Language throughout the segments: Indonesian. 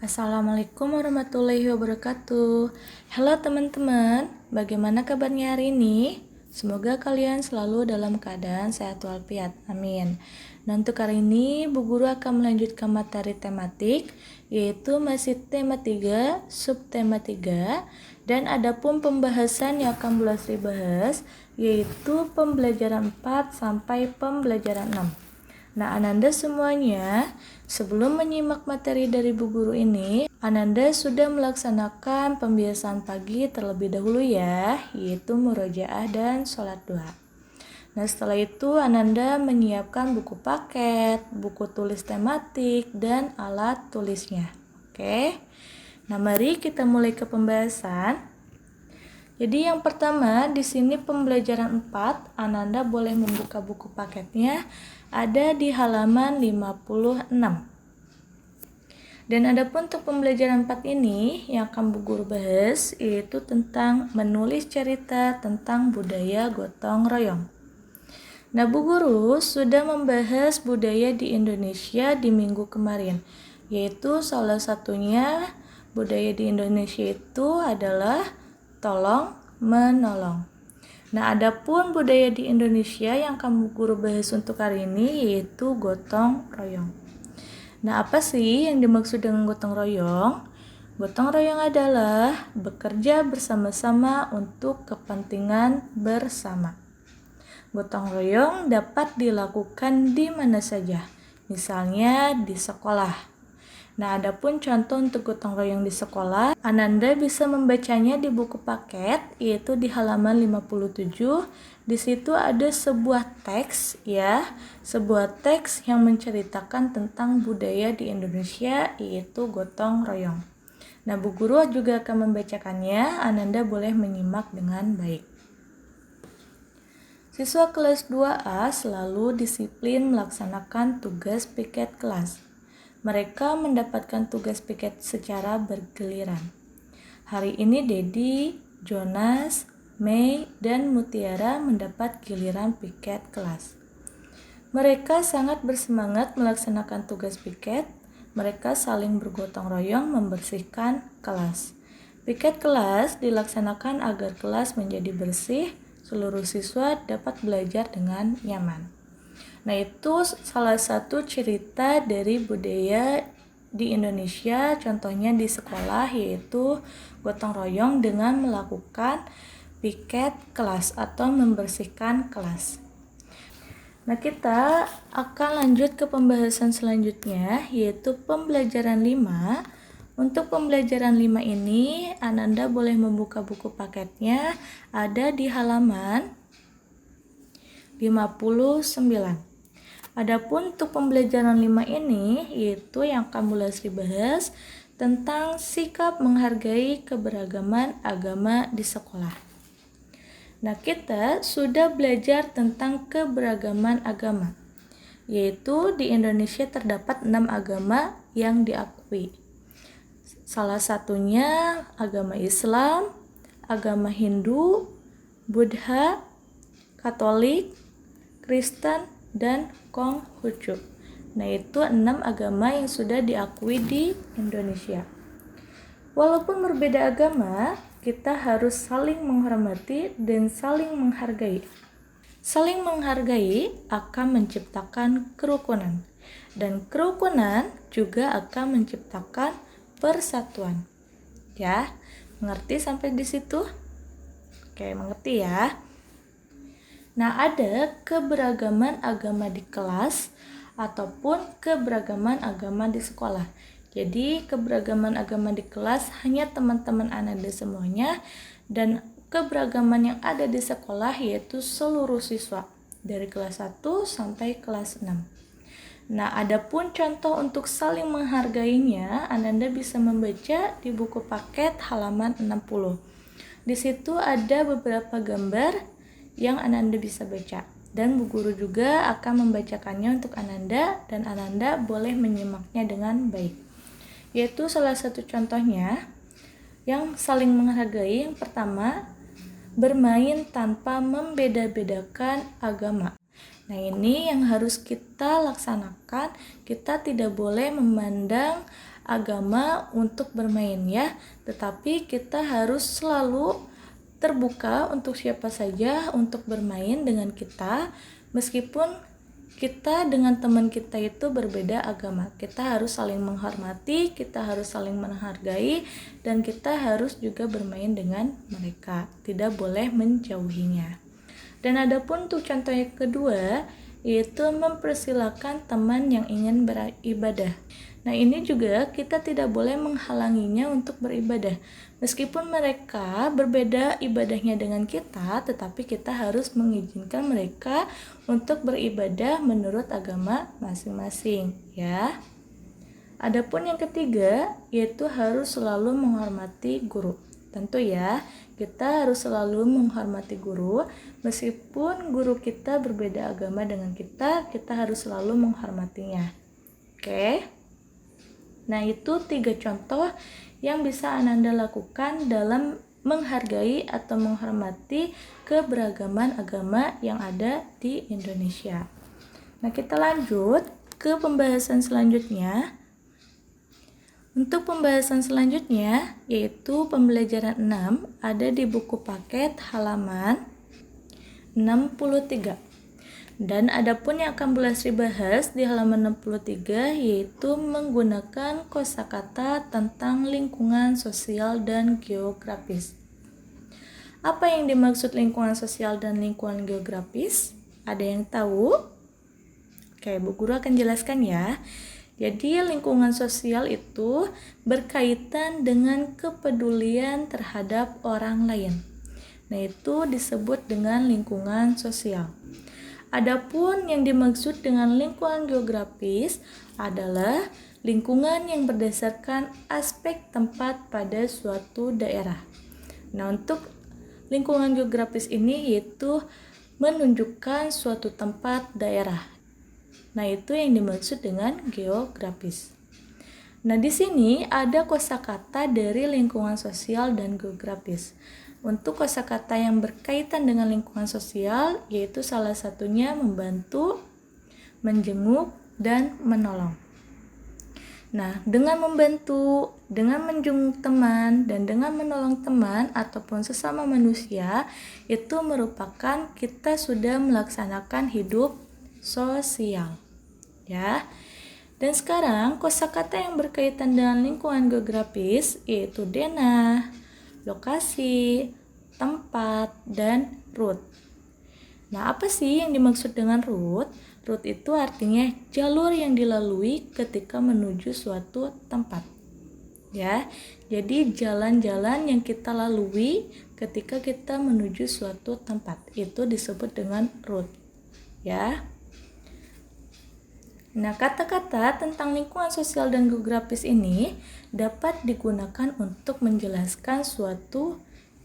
Assalamualaikum warahmatullahi wabarakatuh. Halo teman-teman, bagaimana kabarnya hari ini? Semoga kalian selalu dalam keadaan sehat walafiat. Amin. Nah, untuk hari ini Bu Guru akan melanjutkan materi tematik, yaitu masih tema 3, subtema 3, dan adapun pembahasan yang akan dibahas yaitu pembelajaran 4 sampai pembelajaran 6. Nah, Ananda semuanya, sebelum menyimak materi dari Bu Guru ini, Ananda sudah melaksanakan pembiasaan pagi terlebih dahulu ya, yaitu murojaah dan sholat duha. Nah, setelah itu Ananda menyiapkan buku paket, buku tulis tematik, dan alat tulisnya. Oke. Nah, mari kita mulai ke pembahasan. Jadi yang pertama di sini pembelajaran 4, Ananda boleh membuka buku paketnya ada di halaman 56. Dan adapun untuk pembelajaran 4 ini yang akan Bu Guru bahas yaitu tentang menulis cerita tentang budaya gotong royong. Nah, Bu Guru sudah membahas budaya di Indonesia di minggu kemarin, yaitu salah satunya budaya di Indonesia itu adalah tolong menolong. Nah, adapun budaya di Indonesia yang kamu guru bahas untuk hari ini yaitu gotong royong. Nah, apa sih yang dimaksud dengan gotong royong? Gotong royong adalah bekerja bersama-sama untuk kepentingan bersama. Gotong royong dapat dilakukan di mana saja, misalnya di sekolah. Nah, adapun contoh untuk gotong royong di sekolah, Ananda bisa membacanya di buku paket, yaitu di halaman 57. Di situ ada sebuah teks sebuah teks yang menceritakan tentang budaya di Indonesia, yaitu gotong royong. Nah, Bu Guru juga akan membacakannya, Ananda boleh menyimak dengan baik. Siswa kelas 2A selalu disiplin melaksanakan tugas piket kelas. Mereka mendapatkan tugas piket secara bergiliran. Hari ini Dedi, Jonas, Mei, dan Mutiara mendapat giliran piket kelas. Mereka sangat bersemangat melaksanakan tugas piket. Mereka saling bergotong royong membersihkan kelas. Piket kelas dilaksanakan agar kelas menjadi bersih, seluruh siswa dapat belajar dengan nyaman. Nah, itu salah satu cerita dari budaya di Indonesia, contohnya di sekolah, yaitu gotong royong dengan melakukan piket kelas atau membersihkan kelas. Nah, kita akan lanjut ke pembahasan selanjutnya, yaitu pembelajaran 5. Untuk pembelajaran 5 ini, Ananda boleh membuka buku paketnya, ada di halaman 59. Adapun untuk pembelajaran 5 ini, yaitu yang akan mulai dibahas tentang sikap menghargai keberagaman agama di sekolah. Nah, kita sudah belajar tentang keberagaman agama, yaitu di Indonesia terdapat 6 agama yang diakui. Salah satunya agama Islam, agama Hindu, Buddha, Katolik, Kristen, dan Konghucu. Nah, itu 6 agama yang sudah diakui di Indonesia. Walaupun berbeda agama, kita harus saling menghormati dan saling menghargai. Saling menghargai akan menciptakan kerukunan, dan kerukunan juga akan menciptakan persatuan. Ya, mengerti sampai di situ? Oke, mengerti ya. Nah, ada keberagaman agama di kelas ataupun keberagaman agama di sekolah. Jadi, keberagaman agama di kelas hanya teman-teman Ananda semuanya, dan keberagaman yang ada di sekolah yaitu seluruh siswa dari kelas 1 sampai kelas 6. Nah, adapun contoh untuk saling menghargainya, Ananda bisa membaca di buku paket halaman 60. Di situ ada beberapa gambar yang Ananda bisa baca, dan Bu Guru juga akan membacakannya untuk Ananda, dan Ananda boleh menyimaknya dengan baik. Yaitu salah satu contohnya yang saling menghargai, yang pertama, bermain tanpa membeda-bedakan agama. Nah, ini yang harus kita laksanakan. Kita tidak boleh memandang agama untuk bermain ya, tetapi kita harus selalu terbuka untuk siapa saja untuk bermain dengan kita, meskipun kita dengan teman kita itu berbeda agama. Kita harus saling menghormati, kita harus saling menghargai, dan kita harus juga bermain dengan mereka, tidak boleh menjauhinya. Dan adapun untuk contoh yang kedua, yaitu mempersilahkan teman yang ingin beribadah. Nah, ini juga kita tidak boleh menghalanginya untuk beribadah. Meskipun mereka berbeda ibadahnya dengan kita, tetapi kita harus mengizinkan mereka untuk beribadah menurut agama masing-masing, ya. Adapun yang ketiga, yaitu harus selalu menghormati guru. Tentu ya, kita harus selalu menghormati guru, meskipun guru kita berbeda agama dengan kita harus selalu menghormatinya. Oke. Nah, itu 3 contoh yang bisa Ananda lakukan dalam menghargai atau menghormati keberagaman agama yang ada di Indonesia. Nah, kita lanjut ke pembahasan selanjutnya. Untuk pembahasan selanjutnya, yaitu pembelajaran 6, ada di buku paket halaman 63. Dan adapun yang akan Bu Lesri bahas di halaman 63 yaitu menggunakan kosakata tentang lingkungan sosial dan geografis. Apa yang dimaksud lingkungan sosial dan lingkungan geografis? Ada yang tahu? Oke, Bu Guru akan jelaskan ya. Jadi lingkungan sosial itu berkaitan dengan kepedulian terhadap orang lain. Nah, itu disebut dengan lingkungan sosial. Adapun yang dimaksud dengan lingkungan geografis adalah lingkungan yang berdasarkan aspek tempat pada suatu daerah. Nah, untuk lingkungan geografis ini yaitu menunjukkan suatu tempat daerah. Nah, itu yang dimaksud dengan geografis. Nah, di sini ada kosakata dari lingkungan sosial dan geografis. Untuk kosakata yang berkaitan dengan lingkungan sosial, yaitu salah satunya membantu, menjenguk, dan menolong. Nah, dengan membantu, dengan menjenguk teman, dan dengan menolong teman ataupun sesama manusia, itu merupakan kita sudah melaksanakan hidup sosial, ya. Dan sekarang kosakata yang berkaitan dengan lingkungan geografis yaitu denah, lokasi, tempat, dan route. Nah, apa sih yang dimaksud dengan route? Route itu artinya jalur yang dilalui ketika menuju suatu tempat. Ya, jadi jalan-jalan yang kita lalui ketika kita menuju suatu tempat itu disebut dengan route. Ya. Nah, kata-kata tentang lingkungan sosial dan geografis ini dapat digunakan untuk menjelaskan suatu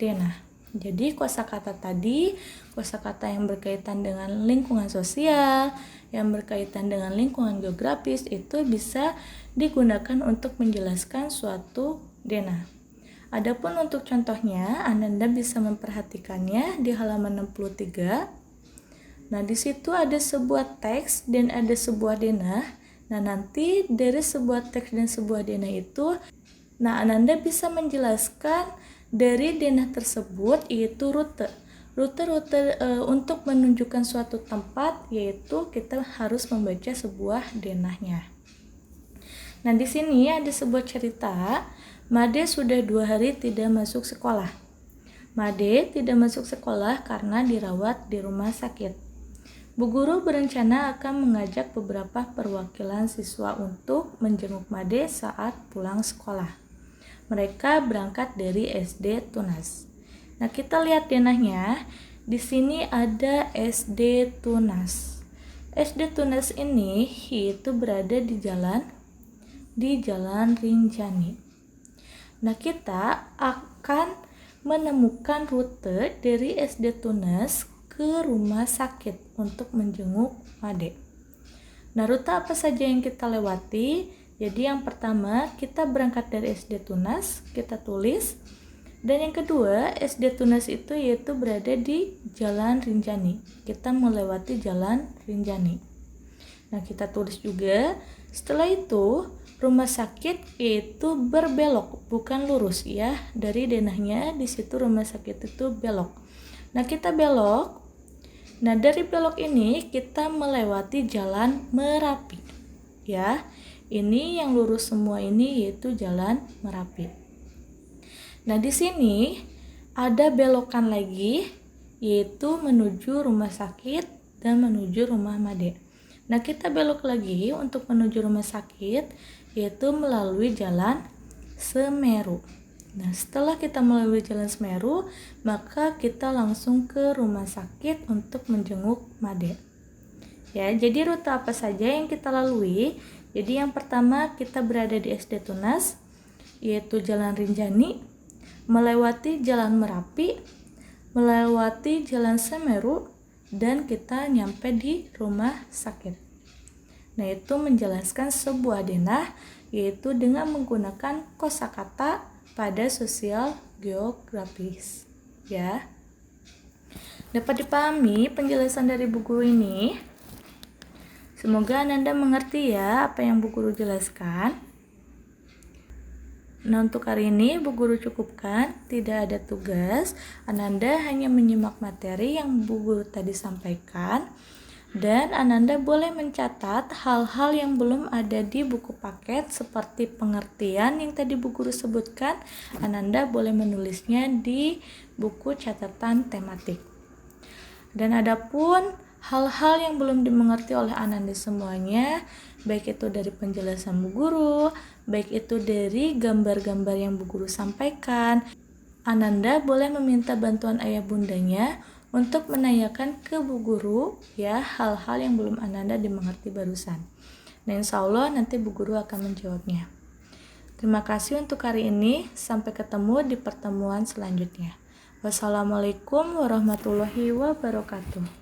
denah. Jadi kosakata tadi, kosakata yang berkaitan dengan lingkungan sosial, yang berkaitan dengan lingkungan geografis itu bisa digunakan untuk menjelaskan suatu denah. Adapun untuk contohnya, Anda bisa memperhatikannya di halaman 63. Nah, di situ ada sebuah teks dan ada sebuah denah. Nah, nanti dari sebuah teks dan sebuah denah itu, Anda bisa menjelaskan dari denah tersebut yaitu rute. Rute-rute untuk menunjukkan suatu tempat yaitu kita harus membaca sebuah denahnya. Nah, di sini ada sebuah cerita, Made sudah 2 hari tidak masuk sekolah. Made tidak masuk sekolah karena dirawat di rumah sakit. Bu Guru berencana akan mengajak beberapa perwakilan siswa untuk menjenguk Made saat pulang sekolah. Mereka berangkat dari SD Tunas. Nah, kita lihat denahnya. Di sini ada SD Tunas. SD Tunas ini itu berada di Jalan Rinjani. Nah, kita akan menemukan rute dari SD Tunas ke rumah sakit untuk menjenguk Made. Nah, rute apa saja yang kita lewati? Jadi yang pertama, kita berangkat dari SD Tunas, kita tulis. Dan yang kedua, SD Tunas itu yaitu berada di Jalan Rinjani. Kita melewati Jalan Rinjani. Nah, kita tulis juga. Setelah itu, rumah sakit itu berbelok, bukan lurus ya. Dari denahnya di situ rumah sakit itu belok. Nah, kita belok. Nah, dari belok ini kita melewati jalan Merapi. Ya. Ini yang lurus semua ini yaitu jalan Merapi. Nah, di sini ada belokan lagi yaitu menuju rumah sakit dan menuju rumah Made. Nah, kita belok lagi untuk menuju rumah sakit, yaitu melalui jalan Semeru. Nah, setelah kita melalui jalan Semeru, maka kita langsung ke rumah sakit untuk menjenguk Made. Ya, jadi rute apa saja yang kita lalui? Jadi yang pertama kita berada di SD Tunas, yaitu Jalan Rinjani, melewati Jalan Merapi, melewati Jalan Semeru, dan kita nyampe di rumah sakit. Nah, itu menjelaskan sebuah denah yaitu dengan menggunakan kosakata pada sosial geografis. Ya. Dapat dipahami penjelasan dari Bu Guru ini? Semoga Ananda mengerti ya apa yang Bu Guru jelaskan. Nah, untuk hari ini Bu Guru cukupkan, tidak ada tugas. Ananda hanya menyimak materi yang Bu Guru tadi sampaikan, dan Ananda boleh mencatat hal-hal yang belum ada di buku paket seperti pengertian yang tadi Bu Guru sebutkan. Ananda boleh menulisnya di buku catatan tematik. Dan adapun hal-hal yang belum dimengerti oleh Ananda semuanya, baik itu dari penjelasan Bu Guru, baik itu dari gambar-gambar yang Bu Guru sampaikan, Ananda boleh meminta bantuan ayah bundanya untuk menanyakan ke Bu Guru ya hal-hal yang belum Ananda dimengerti barusan. Nah, insya Allah nanti Bu Guru akan menjawabnya. Terima kasih untuk hari ini. Sampai ketemu di pertemuan selanjutnya. Wassalamualaikum warahmatullahi wabarakatuh.